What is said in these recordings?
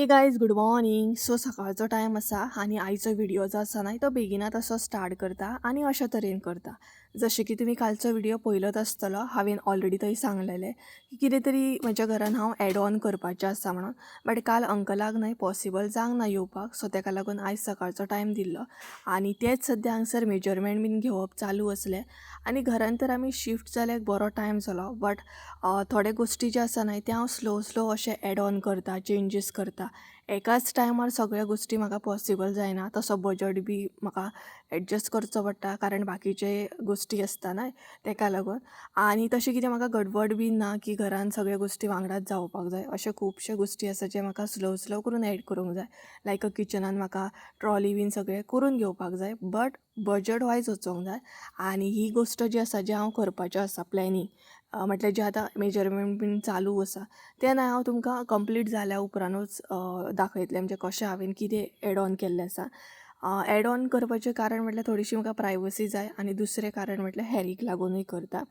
हे guys good morning. So सकाळचो time आसा आनी आयचो व्हिडिओ जो आसा न्हय तो बेगिनात असो स्टार्ट करता आनी अशा तरेन करता. जशें की तुमी कालचो व्हिडिओ पळयलोच आसतलो. हांवें ऑलरेडी थंय सांगलेलें की कितें तरी म्हज्या घरान हांव एड ऑन करपाचें आसा म्हणून. बट काल अंकलाक न्हय पॉसिबल जावंक ना येवपाक, सो ताका लागून आयज सकाळचो टायम दिल्लो आनी तेच सद्या हांगसर मेजरमेंट बीन घेवप चालू आसलें. आनी घरान तर आमी शिफ्ट जाल्यार बरो टायम जालो, बट थोडे गोश्टी जे आसा न्हय ते हांव स्लो स्लो अशें एड ऑन करता, चेंजीस करता. एकाच टायमार सगळ्या गोश्टी म्हाका पॉसिबल जायना. तसो बजट बी म्हाका एडजस्ट करचो पडटा, कारण बाकीचे गोश्टी आसता न्हय ताका लागून. आनी तशें कितें म्हाका गडबड बीन ना की घरान सगळ्यो गोश्टी वांगडाच जावपाक जाय. अशे खुबशे गोश्टी आसा जे म्हाका स्लो स्लो करून एड करूंक जाय. लायक किचनान म्हाका ट्रॉली बीन सगळें करून घेवपाक जाय, बट बजट वायज वचोंक जाय. आनी ही गोश्ट जी आसा जी हांव करपाचें आसा प्लॅनिंग, म्हटल्यार जें आतां मेजरमेंट बीन चालू आसा तें न्हय हांव तुमकां कंप्लीट जाल्या उपरांतूच दाखयतलें, म्हणजे कशें हांवें कितें एड ऑन केल्लें आसा. एड ऑन करपाचें कारण म्हटल्यार थोडीशी म्हाका प्रायवसी जाय आनी दुसरें कारण म्हटल्यार हेरीक लागूनूय करता.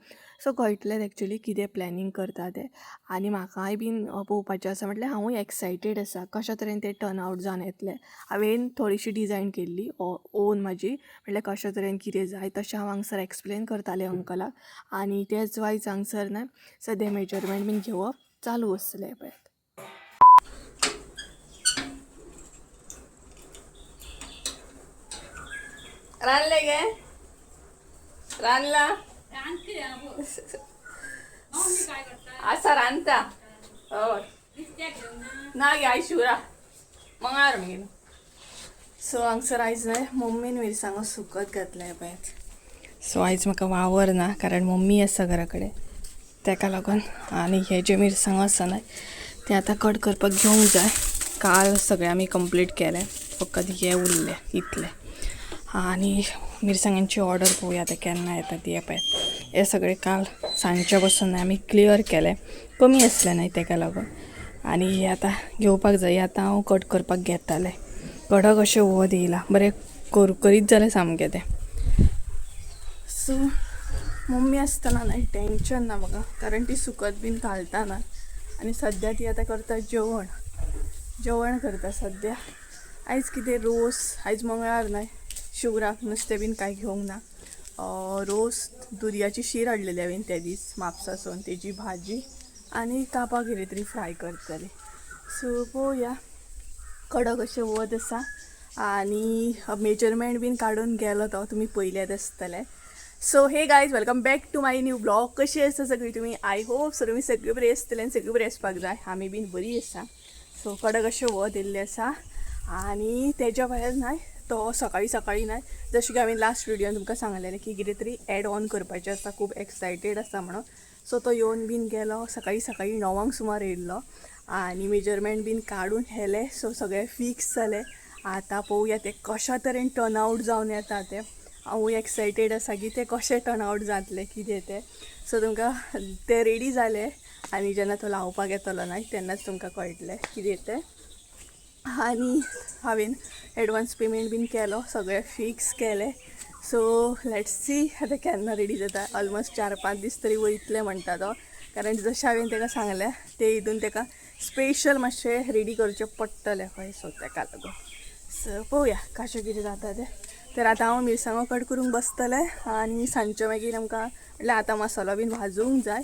सो कळटलें एक्चुली कितें प्लॅनिंग करता तें. आनी म्हाकाय बीन पळोवपाचें आसा, म्हटल्यार हांवूय एक्सायटेड आसा कशा तरेन तें टर्न आवट जावन येतलें. हांवें थोडीशी डिजायन केल्ली ओन म्हजी, म्हटल्यार कशा तरेन कितें जाय तशें हांव हांगसर एक्सप्लेन करतालें अंकलाक. आनी तेच वायज हांगसर न्हय सद्या मेजरमेंट बीन घेवप चालू आसलें पळय. रांदले गे रांदला आसा रांदता हय ना गे आयज शिवरा मंगळार म्हगेलो. सो हांगसर आयज न्हय मम्मीन मिरसांगो सुकत घातले पळय. सो आयज म्हाका वावर ना, कारण मम्मी आसा घरा कडेन ताका लागून. आनी हे जे मिरसांगो आसा न्हय ते आतां कट करपाक घेवंक जाय. काल सगळें आमी कंप्लीट केलें, फकत हे उरलें इतलें. आनी मिरसांगांची ऑर्डर पळोवया आतां केन्ना येता ती. पळय हे सगळें काल सांजच्या बसून आमी क्लियर केलें, कमी आसलें न्हय ताका लागून. आनी हे आतां घेवपाक जाय. आतां हांव कट करपाक घेतालें. कडक अशें वत येयला, बरें करकरीत जालें सामकें तें. सो मम्मी आसतना न्हय टेंशन ना म्हाका, कारण ती सुकत बीन घालता ना. आनी सद्या ती आतां करता जेवण करता सद्या. आयज कितें रोस, आयज मंगळार न्हय शिवराक नुस्तें बीन कांय घेवंक ना. रोस दुदयाची शीर हाडलेली हांवें त्या दीस म्हापसासून, तेजी भाजी आनी कापां कितें तरी फ्राय करतली. सो पळोवया. कडक अशें वत आसा आनी मेजरमेंट बीन काडून गेलो तो तुमी पयलेच आसतलें. So hey guys welcome back to my new blog. कशी आसा सगळीं तुमी? आय होप सो तुमी सगळीं बरी आसतली आनी सगळीं बरी आसपाक जाय. आमी बीन बरी आसा. सो कडक अशें वत येयल्लें आसा. आनी तेज्या भायर न्हय तो सकाळी सकाळी न्हय जशें की हांवें लास्ट व्हिडियोन तुमकां सांगलेलें की कितें तरी एड ऑन करपाचें आसा, खूब एक्सायटेड आसा म्हणून. सो तो येवन बीन गेलो सकाळी सकाळी 9 सुमार येयल्लो आनी मेजरमेंट बीन काडून हेलें. सो सगळें फिक्स जालें. आतां पळोवया तें कशा तरेन टर्न आवट जावन येता तें. हांवूय एक्सायटेड आसा की तें कशें टर्न आवट जातलें कितें तें. सो तुमकां तें रेडी जालें आनी जेन्ना तो लावपाक येतलो न्हय तेन्नाच तुमकां कळटलें कितें तें. आनी हांवें एडवान्स पेमेंट बीन केलो, सगळें फिक्स केलें. सो लेट्स सी आतां केन्ना रेडी जाता. ऑलमोस्ट 4-5 दीस तरी वयतले म्हणटा तो, कारण जशें हांवें ताका सांगलें ते हितून ताका स्पेशल मातशें रेडी करचें पडटलें खंय. सो ताका लागून सो पळोवया कशें कितें जाता तें. तर आतां हांव मिरसांगो कट करूंक बसतलें आनी सांजचे मागीर आमकां म्हटल्यार आतां मसालो बीन भाजूंक जाय.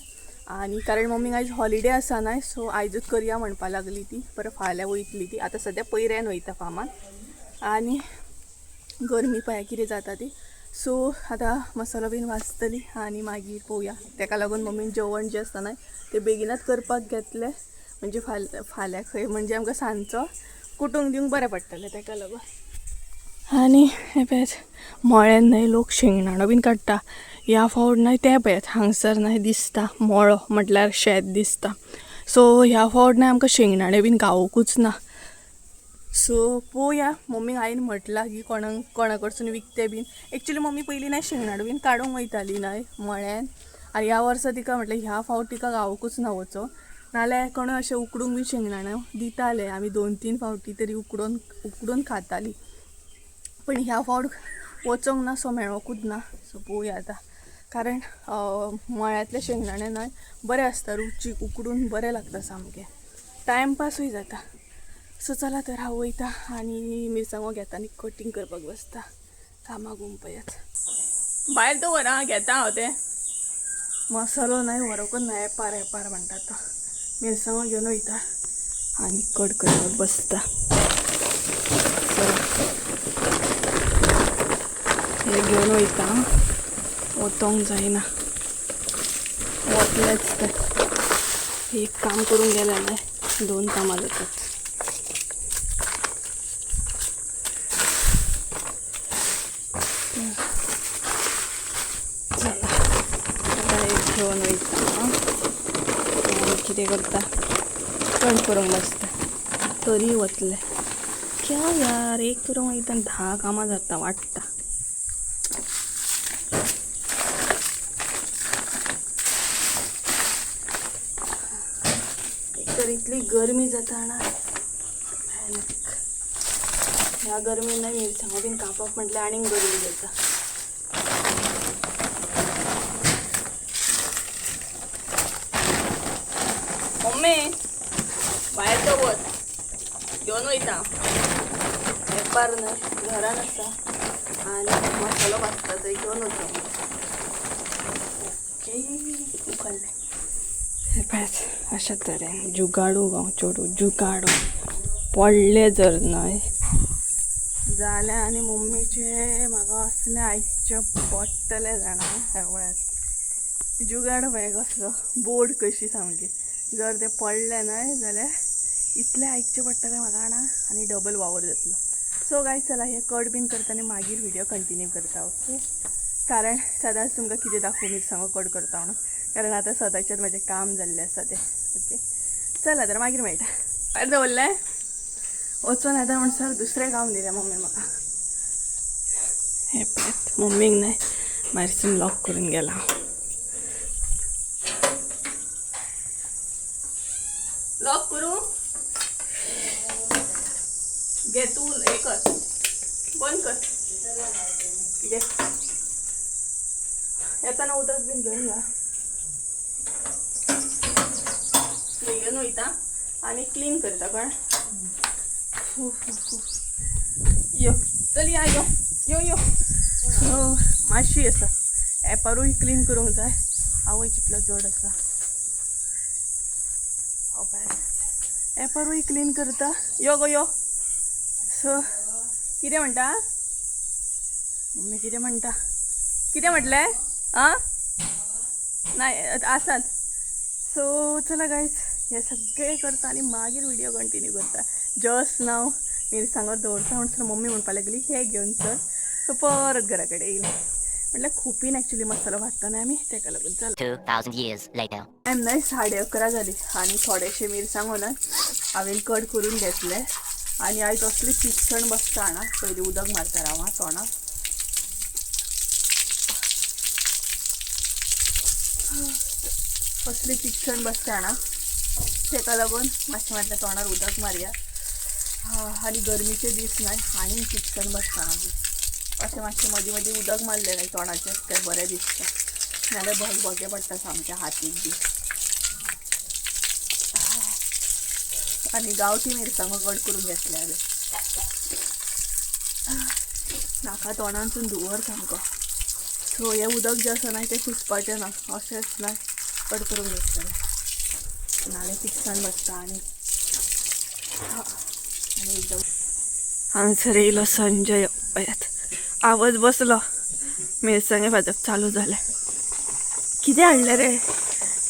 आनी कारण मम्मीक आयज हॉलिडे आसा न्हय, सो आयजूच करया म्हणपा लागली ती. परत फाल्यां वयतली ती. आतां सद्या पयऱ्यान वयता फार्मान. आनी गरमी पळय कितें जाता ती. सो आतां मसालो बीन भाजतली आनी मागीर पळोवया. ताका लागून मम्मीन जेवण जें आसता न्हय तें बेगिनाच करपाक घेतलें, म्हणजे फाल्यां खंय म्हणजे आमकां सांजचो कुटूंक दिवंक बरें पडटलें ताका लागून. आनी हे पळयात मळ्यान न्हय लोक शेंगदाणो बीन काडटा. ह्या फावट न्हय तें पळयात हांगसर न्हय दिसता मळो म्हटल्यार शेत दिसता. सो ह्या फावट न्हय आमकां शेंगदाणे बीन गावोकूच ना. सो पळोवया. मम्मीक हांवें म्हटलां की कोणा कडसून विकतें बीन. एक्चुली मम्मी पयलीं न्हय शेंगदाणो बीन काडूंक वयताली न्हय मळ्यान. आनी ह्या वर्सा तिका म्हटल्यार ह्या फावट तिका गावोकूच ना वचों. नाल्यार कोण अशें उकडूंक बी शेंगदाणो दिताले. आमी 2-3 फावटी तरी उकडून खाताली. पण ह्या फावट वचोंक ना, सो मेळोकूच ना. सो पळोवया आतां. कारण मळ्यांतले शेंगदाणे न्हय बरें आसता रुचीक, उकडून बरें लागता सामकें. टायमपासूय जाता. सो चला तर हांव वयता आनी मिरसांगो घेता आनी कटींग करपाक बसता. कामाक गुंपयात भायर दवर आं, घेता हांव ते. मसालो नाही वरकून नाही एपार म्हणटा तो. मिरसांगो घेवन वयता आनी कट करपाक बसता. हे घेवन वयता, वतोंक जायना, वतलेच ते. एक काम करून गेलें नाही, 2 कामां जातात. चला आता एक घेवन वयता, कितें करता कट करूंक बसता. तरी वतले क्या यार, एक करूंक वयता 10 कामां जाता वाटता. तर इतली गरमी जाता ना भयानक. ह्या गरमी नाही मिरसांगो बीन कापप म्हटल्यार आनीक गरमी जाता. मम्मी भायर दवर, घेवन वयता. एपार न्हय घरान आसा आनी मसालो भाजता थंय घेवन वता. ओके उखल्लें. हे पळय अशा तरेन जुगाडू गांव चोडू जुगाडू पडले जर न्हय जाल्यार आनी मम्मीचे म्हाका असले आयकचे पडटले जाणा. ह्या वेळार जुगाडू पळय कसलो, बोर्ड कशी सामकी. जर ते पडले न्हय जाल्यार इतले आयकचे पडटले म्हाका जाणा आनी डबल वावर जातलो. सो गायज चला हे कट बीन करता आनी मागीर व्हिडिओ कंटिन्यू करता. ओके, कारण सदांच तुमकां कितें दाखवू मिरसांगो कट करता म्हणून, कारण आतां सदांचेंच म्हजें काम जाल्लें आसा तें. ओके चला तर मागीर मेळटा. भायर दवरलें वचून येता म्हणसर दुसरें काम दिलें मम्मी म्हाका. हे पळय मम्मीक न्हय भायरसून लॉक करून गेला. लॉक करू घे तू, हे कर बंद कर. घे येताना उदक बीन घेऊन या. घेऊन वयता आनी क्लीन करता कळ्ळें. यो चल या, यो यो यो. मातशी आसा एपारूय क्लीन करूंक जाय. आवय कितलो जड आसा. एपारूय क्लीन करता. यो गो यो. सो कितें म्हणटा मम्मी, कितें म्हणटा, कितें म्हटलें आं नाही आसात. सो चला गायज हे सगळे करता आनी मागीर व्हिडिओ कंटिन्यू करता. जस्ट नाव मिरसांगो दवरता म्हणसर मम्मी म्हणपा लागली हे घेवन चल. सो परत घरा कडेन येयलें म्हटल्यार खुपीन एक्चुली मसालो भाजता न्हय आमी, तेका लागून. चल 2000 years later. टायम न्हय 11:30 जाली आनी थोडेशे मिरसांगो न्हय हांवें कट करून घेतले. आनी आयज असली चिकसण बसता हांगा. पयलीं उदक मारता राव आं तोंडाक. कसली चिकसण बसता हांगा, तेका लागून मातशें म्हटलें तोंडार उदक मारया. आनी गरमीचे दीस न्हय आनी चिकसण बसता मागीर. अशें मातशें मदीं मदीं उदक मारलें न्हय तोंडाचें तें बरें दिसता. नाल्यार भगभगे पडटा सामकें हातीक बी. आनी गांवठी मिरसांगो कट करून घेतले हांवें. नाका तोंडांसून धुंवर सामको. सो हें उदक जें आसा न्हय तें सुचपाचें ना, अशेंच न्हय कट करून घेतलें. नाल्यार चिकसण बसता आनी एकदम. हांगसर येयलो संजय. पळयात आवाज बसलो. मिरसांगे भाजप चालू जालें. कितें हाडलें रे?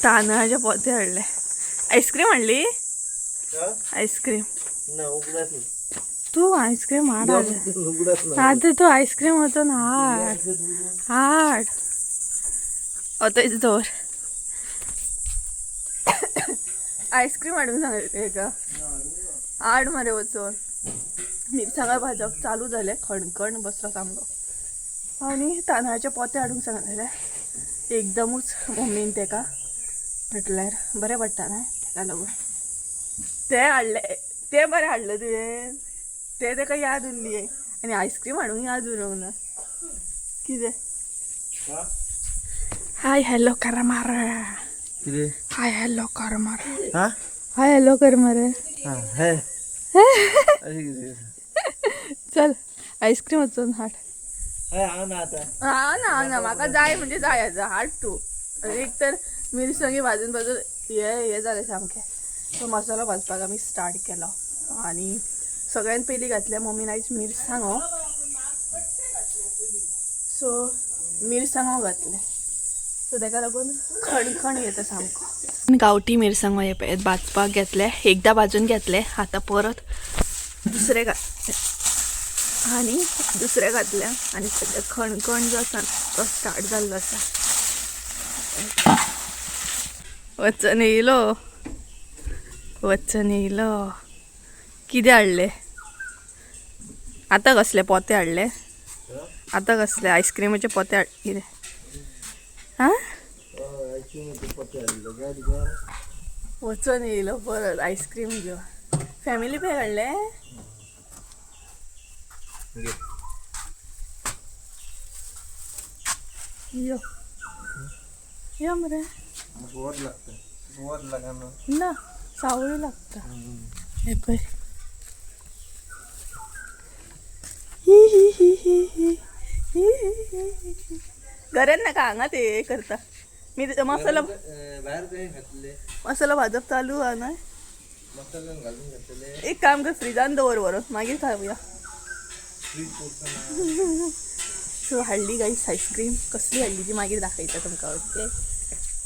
तांदळाचे पोते हाडले. आईस्क्रीम हाडली? आईस्क्रीम तू आईस्क्रीम हाड. आतां तू आईस्क्रीम वचून हाड हाड. थंयच दवर. आईस्क्रीम हाडूंक सांगलें का? हाड मरे वचून. मिरसांगा भाजप चालू जालें. खणखण बसलो सामको. आनी तांदळाचे पोते हाडूंक सांगलेले. एकदमूच मम्मीन तेका म्हटल्यार बरें पडटा न्हय तेका लागून ते हाडले. ते बरें हाडलें तुवें. ते तेका याद उरली. आनी आईस्क्रीम हाडूंक याद उरूंक ना. कितें हाय हॅलो कर मरे. हाय हॅलो कर मरे. हाय हॅलो कर मरे. चल आईस्क्रीम वचून हाड. हा ना आता हा ना म्हाका जाय म्हणजे जायचं हाड तू. एक तर मिरसांगी भाजून भाजून हे झाले सामके. तो मसाला भाजपाक आम्ही स्टार्ट केला आणि सगळ्यात पहिली घातल्या मम्मीन आयज मिरसांगो. सो मिरसांगो घातले. सो ताका लागून खणखण येता सामको. गावठी मिरसांगो हे पळय भाजपाक घेतले. एकदा भाजून घेतले आता परत दुसरे घातले आणि दुसरे घातल्या आणि सध्या खणखण जो आसा तो स्टार्ट जाल्लो आसा. वचन येयलो कितें हाडले आतां कसले पोते हाडले आतां कसले आईस्क्रीमाचे पोते हाडले हा वचन येयलो परत आईस्क्रीम घेवन फॅमिली पॅक हाडले यो मरे ना सावळी लागता हे पळय घरान नाका हांगा ते करता मी मसाला मसाला भाजप चालू हा ना एक काम कर फ्रीजान दवर बरो मागीर खावया सो हाडली गाईस आईस्क्रीम कसली हाडली ती मागीर दाखयता तुमकां ओके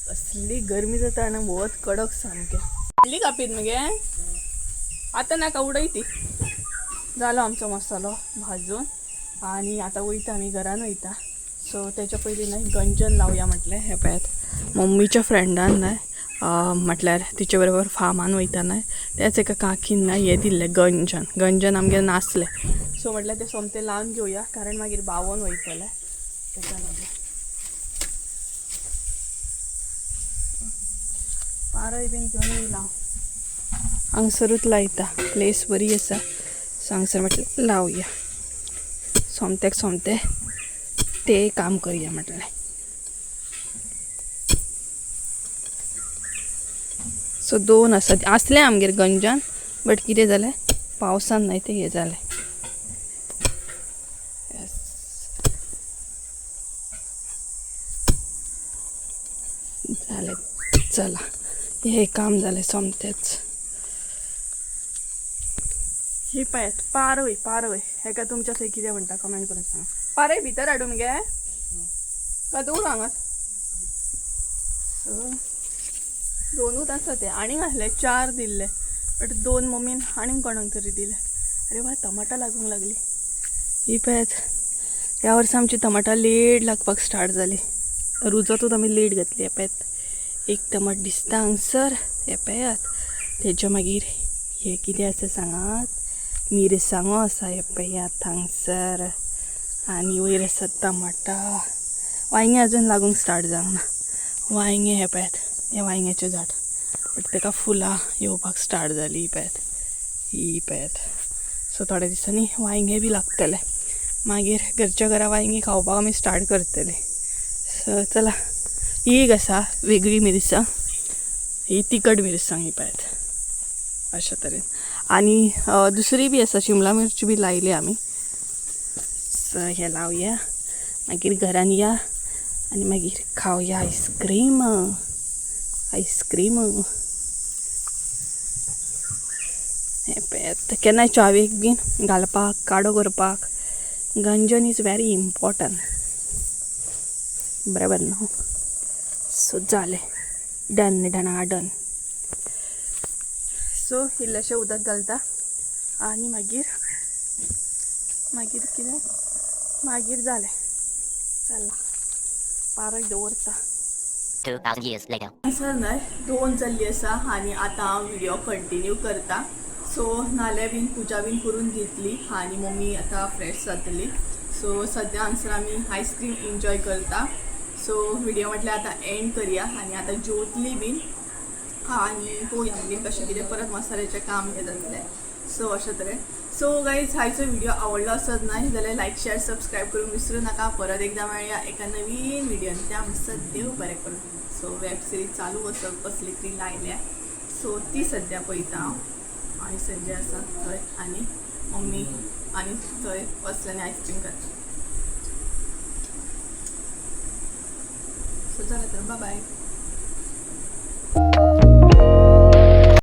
कसली गरमी जाता आनी बहुत कडक सामके हाडली कापीत मगे आतां नाका उडय ती जालो आमचो मसालो भाजून आणि आता वयता आमी घरान वयता सो त्याच्या पयलीं न्हय गंजन लावया म्हटलें हे पळयात मम्मीच्या फ्रेंडान न्हय म्हटल्यार तिचे बरोबर फार्मान वयता न्हय तेच एका काकीन न्हय हे दिल्लें गंजन आमगे नासलें सो म्हटल्यार ते सोमतें लावन घेवया कारण मागीर भावोन वयतले तेका लागून पारय बीन घेवन येयला हांगसरूच लायता प्लेस बरी आसा सो हांगसर म्हटलें लावया सोमतें ते काम करूया म्हटलें सो 2 आसा आसलें आमगेर गंजन बट कितें जालें पावसान न्हय तें हें जालें जालें चला हे काम जालें सोमतेंच ही पळयात पारय हेका तुमच्या थंय कितें म्हणटा कमेंट करून सांगा पारय भितर हाडून मगे का दूर हांगात 2च आसा ते आनीक आसले 4 दिल्ले बट 2 मम्मीन आनीक कोणाक तरी दिले अरे वा टमाटा लागूंक लागली ही पळयात ह्या वर्सा आमची टमाटा लेट लागपाक स्टार्ट जाली रुजतूच आमी लेट घातली हे पळयात एक टमाट दिसता हांगसर हे पळयात तेच्या मागीर हे कितें आसा सांगात मिरसांगो आसा हे पळयात हांगसर आनी वयर आसा टमाटा वांयगें अजून लागूंक स्टार्ट जावंक ना वांयगें हे पळयात हे वांयग्याचें झाड बट ताका फुलां येवपाक स्टार्ट जाली ही पळयात सो थोड्या दिसांनी वांयगें बी लागतलें मागीर घरच्या घरा वांयगीं खावपाक आमी स्टार्ट करतले सो चला ही एक आसा वेगळी मिरसांग ही तिखट मिरसांग ही पळयात अशा तरेन आनी दुसरी बी आसा शिमला मिरची बी लायली आमी सो हे लावया मागीर घरान या आनी मागीर खावया आईस्क्रीम हे पळयात केन्नाय च्यावेक बीन घालपाक काडो करपाक गंजन इज व्हेरी इम्पॉर्टंट बरोबर न्हू सो जालें डन सो इल्लेशें उदक घालता आनी मागीर कितें मागीर जालें चला पारय दवरता 2000 years later. सर न्हय 2 जाल्ली आसा आनी आतां हांव व्हिडिओ कंटिन्यू करता सो नाल्या बीन पुजा बीन करून घेतली आनी मम्मी आतां फ्रेश जातली सो सद्या हांगसर आमी आयस्क्रीम एन्जॉय करता सो व्हिडिओ म्हटल्यार आतां एंड करया आनी आतां जेवतली बीन आनी पळोवया मागीर कशें कितें परत मसाल्याचें काम हें जातलें सो अशें तरेन सो गायज हायचो व्हिडिओ आवडलो आसत न्हय जाल्यार लायक शेअर सबस्क्राईब करून विसरू नाका परत एकदा मेळया एका नवीन व्हिडिओन त्या मस्त देव बरें करून सो वेब सिरीज चालू कसली तरी लायल्या सो ती सद्या पळयता हांव आणि संजय असा थंय आणि मम्मी आणि थंय बसल्याने आईस्क्रीम करता. सो चला तर बाय.